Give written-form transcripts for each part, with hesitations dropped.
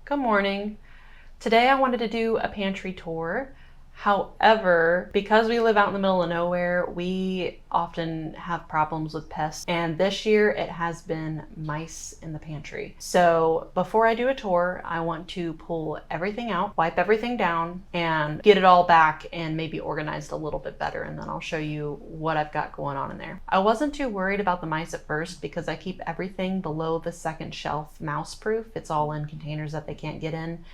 Good morning. Today I wanted to do a pantry tour. However, because we live out in the middle of nowhere, we often have problems with pests. And this year it has been mice in the pantry. So before I do a tour, I want to pull everything out, wipe everything down, and get it all back and maybe organized a little bit better. And then I'll show you what I've got going on in there. I wasn't too worried about the mice at first because I keep everything below the second shelf mouse proof. It's all in containers that they can't get in.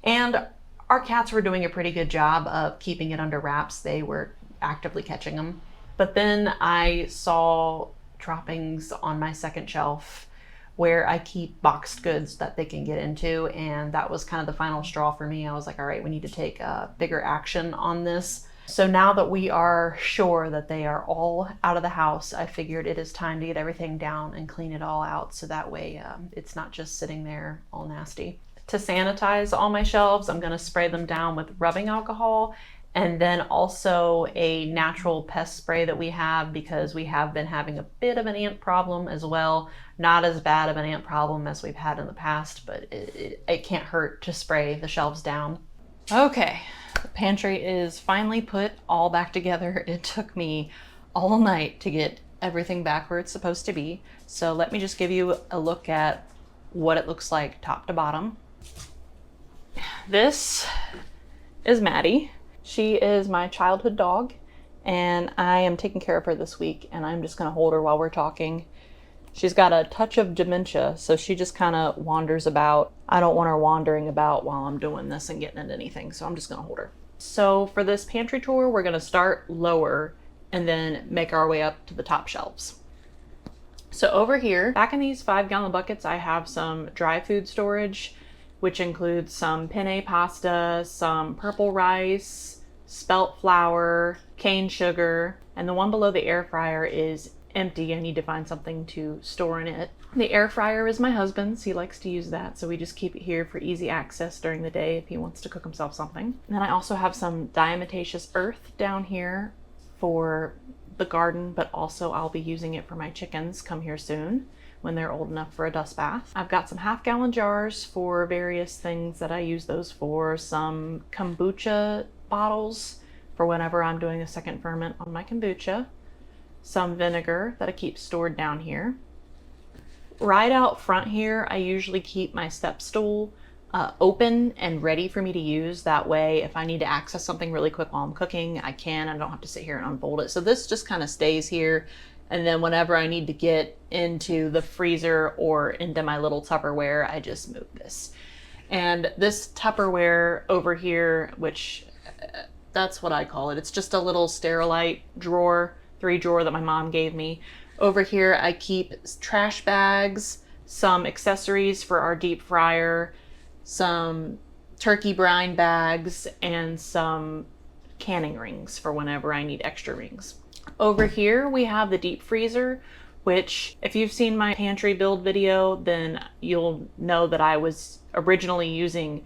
And our cats were doing a pretty good job of keeping it under wraps. They were actively catching them. But then I saw droppings on my second shelf where I keep boxed goods that they can get into, and that was kind of the final straw for me. I was like, all right, we need to take bigger action on this. So now that we are sure that they are all out of the house, I figured it is time to get everything down and clean it all out so that way it's not just sitting there all nasty. To sanitize all my shelves, I'm going to spray them down with rubbing alcohol and then also a natural pest spray that we have because we have been having a bit of an ant problem as well. Not as bad of an ant problem as we've had in the past, but it can't hurt to spray the shelves down. Okay, the pantry is finally put all back together. It took me all night to get everything back where it's supposed to be. So let me just give you a look at what it looks like top to bottom. This is Maddie. She is my childhood dog, and I am taking care of her this week, and I'm just gonna hold her while we're talking. She's got a touch of dementia, so she just kind of wanders about. I don't want her wandering about while I'm doing this and getting into anything, so I'm just gonna hold her. So for this pantry tour, we're gonna start lower and then make our way up to the top shelves. So over here, back in these 5-gallon buckets, I have some dry food storage, which includes some penne pasta, some purple rice, spelt flour, cane sugar, and the one below the air fryer is empty. I need to find something to store in it. The air fryer is my husband's. He likes to use that, so we just keep it here for easy access during the day if he wants to cook himself something. And then I also have some diatomaceous earth down here for the garden, but also I'll be using it for my chickens come here soon when they're old enough for a dust bath. I've got some 1/2-gallon jars for various things that I use those for. Some kombucha bottles for whenever I'm doing a second ferment on my kombucha. Some vinegar that I keep stored down here. Right out front here, I usually keep my step stool open and ready for me to use. That way, if I need to access something really quick while I'm cooking, I can. I don't have to sit here and unfold it. So this just kind of stays here. And then whenever I need to get into the freezer or into my little Tupperware, I just move this. And this Tupperware over here, which that's what I call it. It's just a little Sterilite drawer, 3-drawer that my mom gave me. Over here, I keep trash bags, some accessories for our deep fryer, some turkey brine bags, and some canning rings for whenever I need extra rings. Over here, we have the deep freezer, which if you've seen my pantry build video, then you'll know that I was originally using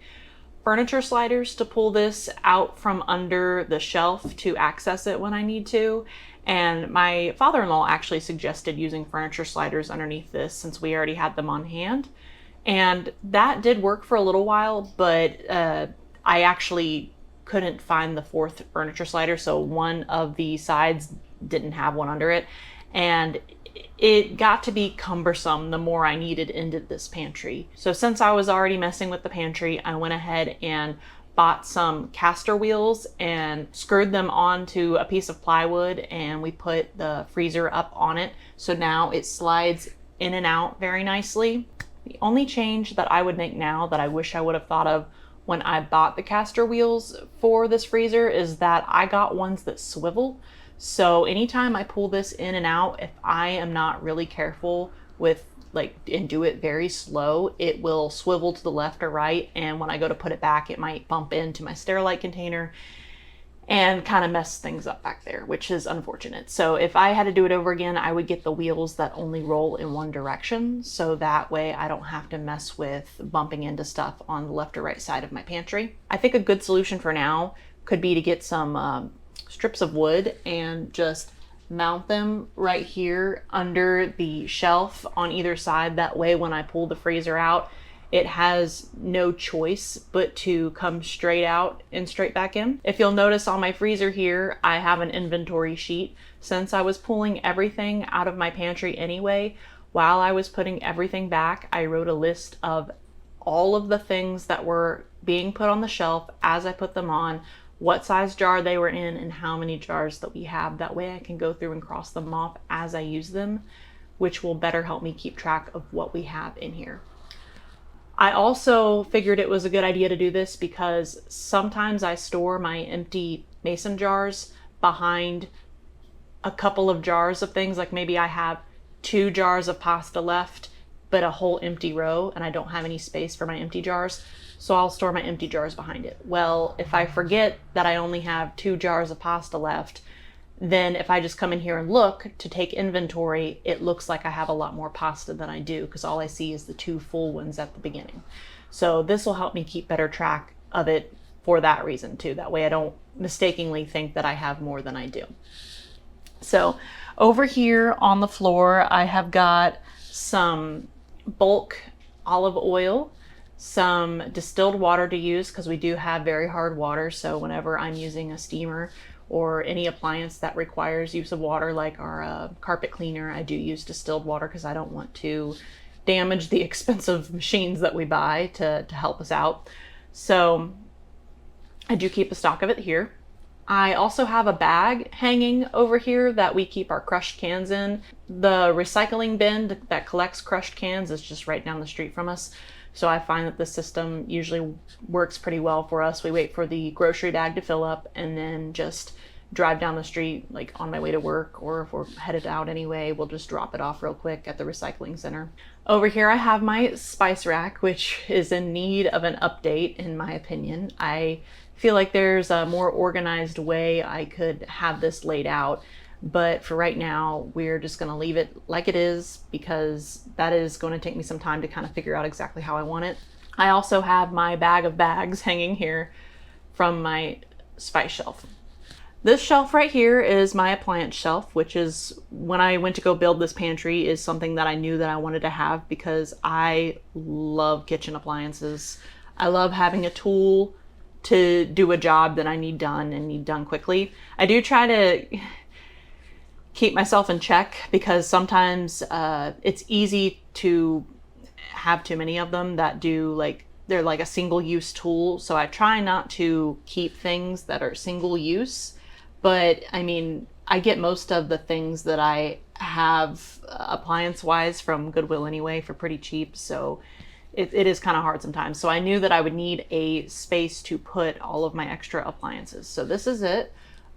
furniture sliders to pull this out from under the shelf to access it when I need to. And my father-in-law actually suggested using furniture sliders underneath this since we already had them on hand. And that did work for a little while, but I actually couldn't find the 4th furniture slider, so one of the sides didn't have one under it, and it got to be cumbersome the more I needed into this pantry. So since I was already messing with the pantry, I went ahead and bought some caster wheels and screwed them onto a piece of plywood, and we put the freezer up on it, so now it slides in and out very nicely. The only change that I would make now that I wish I would have thought of when I bought the caster wheels for this freezer is that I got ones that swivel. So anytime I pull this in and out, if I am not really careful with and do it very slow, it will swivel to the left or right. And when I go to put it back, it might bump into my Sterilite container and kind of mess things up back there, which is unfortunate. So if I had to do it over again, I would get the wheels that only roll in one direction. So that way I don't have to mess with bumping into stuff on the left or right side of my pantry. I think a good solution for now could be to get some strips of wood and just mount them right here under the shelf on either side. That way when I pull the freezer out, it has no choice but to come straight out and straight back in. If you'll notice on my freezer here, I have an inventory sheet. Since I was pulling everything out of my pantry anyway, while I was putting everything back, I wrote a list of all of the things that were being put on the shelf as I put them on, what size jar they were in, and how many jars that we have. That way I can go through and cross them off as I use them, which will better help me keep track of what we have in here. I also figured it was a good idea to do this because sometimes I store my empty mason jars behind a couple of jars of things. Like maybe I have 2 jars of pasta left, but a whole empty row, and I don't have any space for my empty jars. So I'll store my empty jars behind it. Well, if I forget that I only have 2 jars of pasta left, then if I just come in here and look to take inventory, it looks like I have a lot more pasta than I do because all I see is the 2 full ones at the beginning. So this will help me keep better track of it for that reason too. That way I don't mistakenly think that I have more than I do. So over here on the floor, I have got some bulk olive oil, some distilled water to use because we do have very hard water. So whenever I'm using a steamer or any appliance that requires use of water, like our carpet cleaner, I do use distilled water because I don't want to damage the expensive machines that we buy to help us out. So I do keep a stock of it here. I also have a bag hanging over here that we keep our crushed cans in. The recycling bin that collects crushed cans is just right down the street from us. So I find that the system usually works pretty well for us. We wait for the grocery bag to fill up and then just drive down the street, like on my way to work, or if we're headed out anyway, we'll just drop it off real quick at the recycling center. Over here I have my spice rack, which is in need of an update in my opinion. I feel like there's a more organized way I could have this laid out. But for right now, we're just going to leave it like it is because that is going to take me some time to kind of figure out exactly how I want it. I also have my bag of bags hanging here from my spice shelf. This shelf right here is my appliance shelf, which is when I went to go build this pantry is something that I knew that I wanted to have because I love kitchen appliances. I love having a tool to do a job that I need done and need done quickly. I do try to keep myself in check because sometimes it's easy to have too many of them that they're like a single-use tool. So I try not to keep things that are single-use, but I mean, I get most of the things that I have appliance-wise from Goodwill anyway for pretty cheap. So it is kind of hard sometimes. So I knew that I would need a space to put all of my extra appliances. So this is it.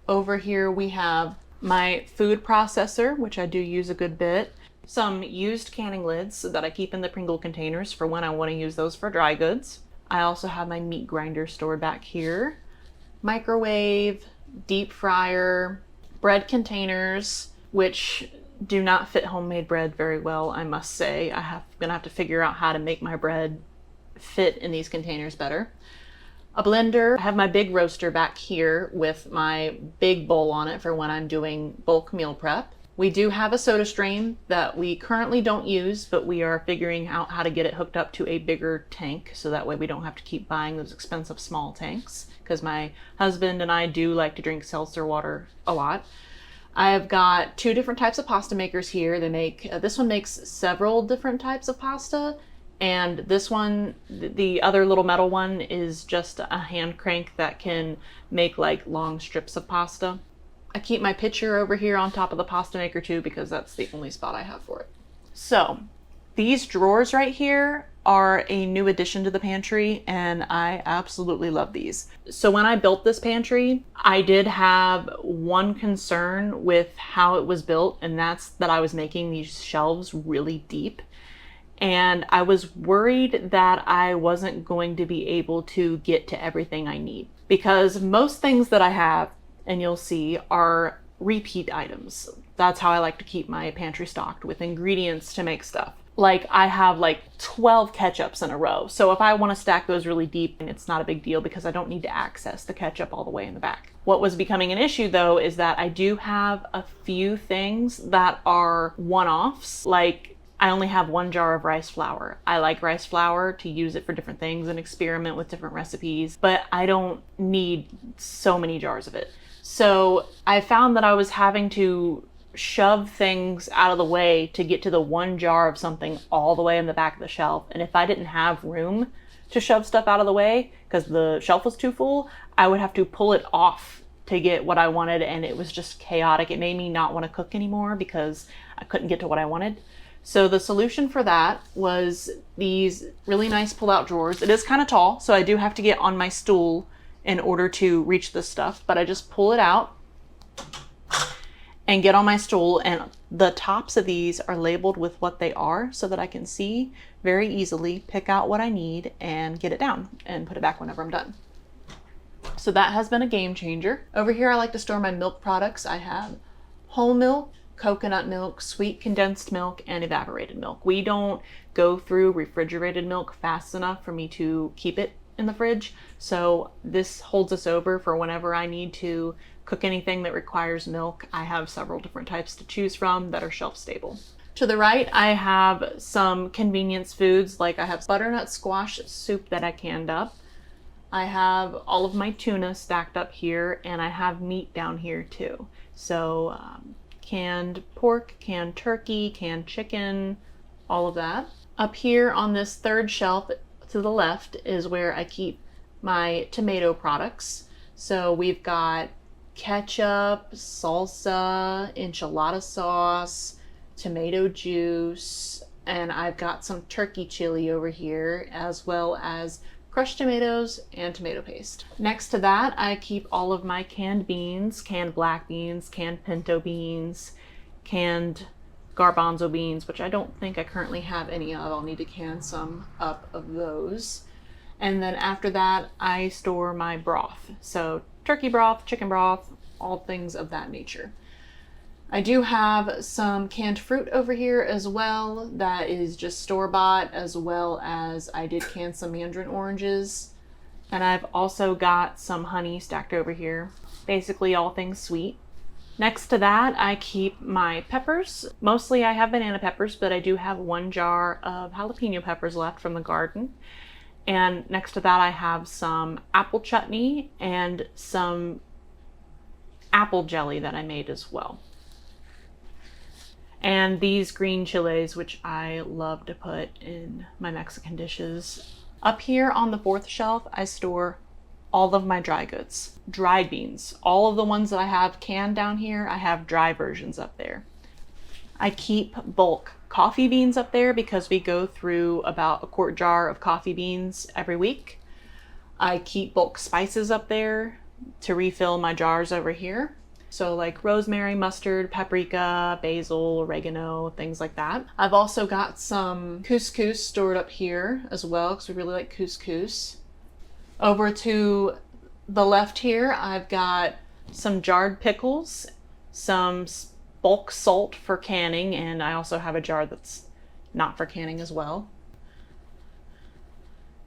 Over here we have my food processor, which I do use a good bit. Some used canning lids that I keep in the Pringle containers for when I want to use those for dry goods. I also have my meat grinder stored back here. Microwave, deep fryer, bread containers, which do not fit homemade bread very well, I must say. I'm gonna have to figure out how to make my bread fit in these containers better. A blender. I have my big roaster back here with my big bowl on it for when I'm doing bulk meal prep. We do have a soda stream that we currently don't use, but we are figuring out how to get it hooked up to a bigger tank so that way we don't have to keep buying those expensive small tanks because my husband and I do like to drink seltzer water a lot. I've got 2 different types of pasta makers here. They make, this one makes several different types of pasta, and this one, the other little metal one, is just a hand crank that can make like long strips of pasta. I keep my pitcher over here on top of the pasta maker too because that's the only spot I have for it. So these drawers right here are a new addition to the pantry and I absolutely love these. So when I built this pantry, I did have one concern with how it was built, and that's that I was making these shelves really deep. And I was worried that I wasn't going to be able to get to everything I need because most things that I have, and you'll see, are repeat items. That's how I like to keep my pantry stocked, with ingredients to make stuff. Like I have like 12 ketchups in a row. So if I want to stack those really deep, it's not a big deal because I don't need to access the ketchup all the way in the back. What was becoming an issue though is that I do have a few things that are one-offs. Like I only have 1 jar of rice flour. I like rice flour to use it for different things and experiment with different recipes, but I don't need so many jars of it. So I found that I was having to shove things out of the way to get to the 1 jar of something all the way in the back of the shelf. And if I didn't have room to shove stuff out of the way because the shelf was too full, I would have to pull it off to get what I wanted, and it was just chaotic. It made me not want to cook anymore because I couldn't get to what I wanted. So the solution for that was these really nice pull-out drawers. It is kind of tall, so I do have to get on my stool in order to reach this stuff, but I just pull it out and get on my stool, and the tops of these are labeled with what they are so that I can see very easily, pick out what I need and get it down and put it back whenever I'm done. So that has been a game changer. Over here I like to store my milk products. I have whole milk, coconut milk, sweet condensed milk, and evaporated milk. We don't go through refrigerated milk fast enough for me to keep it in the fridge, so this holds us over for whenever I need to cook anything that requires milk. I have several different types to choose from that are shelf stable. To the right, I have some convenience foods, like I have butternut squash soup that I canned up. I have all of my tuna stacked up here, and I have meat down here too. So canned pork, canned turkey, canned chicken, all of that. Up here on this third shelf to the left is where I keep my tomato products. So we've got ketchup, salsa, enchilada sauce, tomato juice, and I've got some turkey chili over here, as well as crushed tomatoes and tomato paste. Next to that, I keep all of my canned beans, canned black beans, canned pinto beans, canned garbanzo beans, which I don't think I currently have any of. I'll need to can some up of those. And then after that, I store my broth. So turkey broth, chicken broth, all things of that nature. I do have some canned fruit over here as well that is just store-bought, as well as I did can some mandarin oranges. And I've also got some honey stacked over here. Basically all things sweet. Next to that, I keep my peppers. Mostly I have banana peppers, but I do have 1 jar of jalapeno peppers left from the garden. And next to that, I have some apple chutney and some apple jelly that I made as well. And these green chilies, which I love to put in my Mexican dishes. Up here on the fourth shelf, I store all of my dry goods. Dried beans. All of the ones that I have canned down here, I have dry versions up there. I keep bulk coffee beans up there because we go through about a quart jar of coffee beans every week. I keep bulk spices up there to refill my jars over here. So like rosemary, mustard, paprika, basil, oregano, things like that. I've also got some couscous stored up here as well because we really like couscous. Over to the left here, I've got some jarred pickles, some bulk salt for canning, and I also have a jar that's not for canning as well.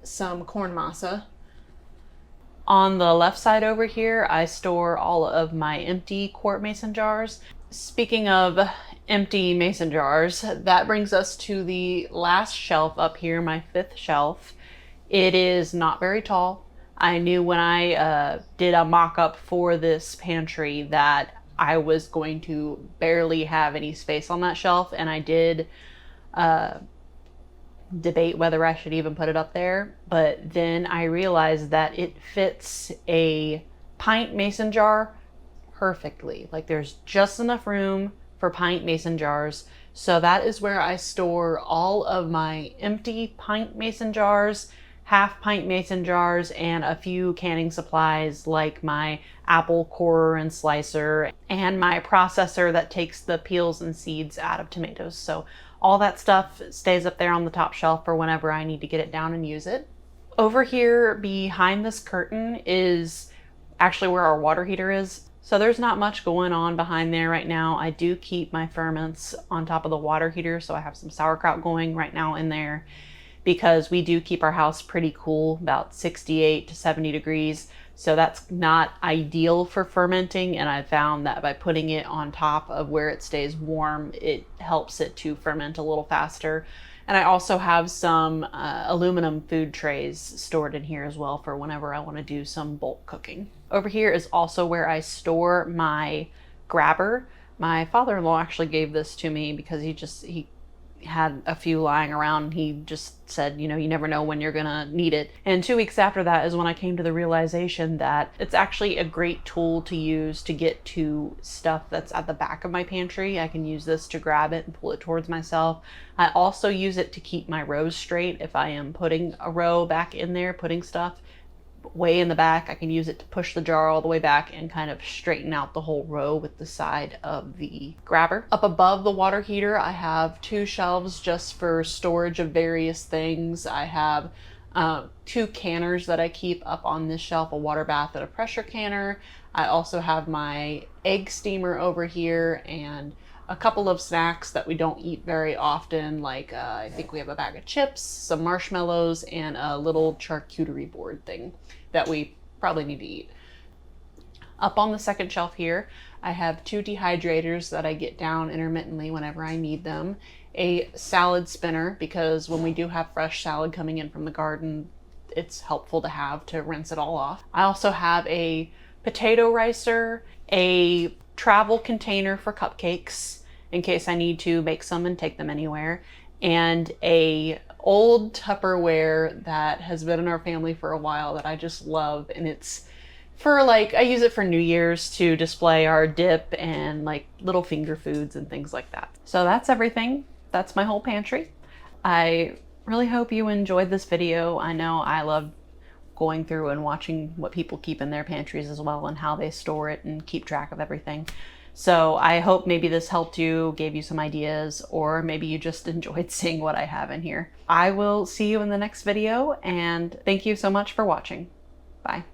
Some corn masa. On the left side over here, I store all of my empty quart mason jars. Speaking of empty mason jars, that brings us to the last shelf up here, my fifth shelf. It is not very tall. I knew when I did a mock-up for this pantry that I was going to barely have any space on that shelf, and I did debate whether I should even put it up there, but then I realized that it fits a pint mason jar perfectly. Like there's just enough room for pint mason jars. So that is where I store all of my empty pint mason jars, half pint mason jars, and a few canning supplies like my apple corer and slicer and my processor that takes the peels and seeds out of tomatoes. So all that stuff stays up there on the top shelf for whenever I need to get it down and use it. Over here behind this curtain is actually where our water heater is. So there's not much going on behind there right now. I do keep my ferments on top of the water heater, so I have some sauerkraut going right now in there. because we do keep our house pretty cool, about 68 to 70 degrees. So that's not ideal for fermenting, and I found that by putting it on top of where it stays warm, it helps it to ferment a little faster. And I also have some aluminum food trays stored in here as well for whenever I want to do some bulk cooking. Over here is also where I store my grabber. My father-in-law actually gave this to me because he had a few lying around. He just said, you know, you never know when you're gonna need it. And 2 weeks after that is when I came to the realization that it's actually a great tool to use to get to stuff that's at the back of my pantry. I can use this to grab it and pull it towards myself. I also use it to keep my rows straight. If I am putting a row back in there, putting stuff way in the back, I can use it to push the jar all the way back and kind of straighten out the whole row with the side of the grabber. Up above the water heater, I have 2 shelves just for storage of various things. I have 2 canners that I keep up on this shelf, a water bath and a pressure canner. I also have my egg steamer over here and a couple of snacks that we don't eat very often, like I think we have a bag of chips, some marshmallows, and a little charcuterie board thing that we probably need to eat. Up on the second shelf here, I have 2 dehydrators that I get down intermittently whenever I need them, a salad spinner, because when we do have fresh salad coming in from the garden, it's helpful to have to rinse it all off. I also have a potato ricer, a travel container for cupcakes in case I need to make some and take them anywhere, and a old Tupperware that has been in our family for a while that I just love. And it's for like, I use it for New Year's to display our dip and like little finger foods and things like that. So that's everything. That's my whole pantry. I really hope you enjoyed this video. I know I love going through and watching what people keep in their pantries as well and how they store it and keep track of everything. So I hope maybe this helped you, gave you some ideas, or maybe you just enjoyed seeing what I have in here. I will see you in the next video, and thank you so much for watching. Bye.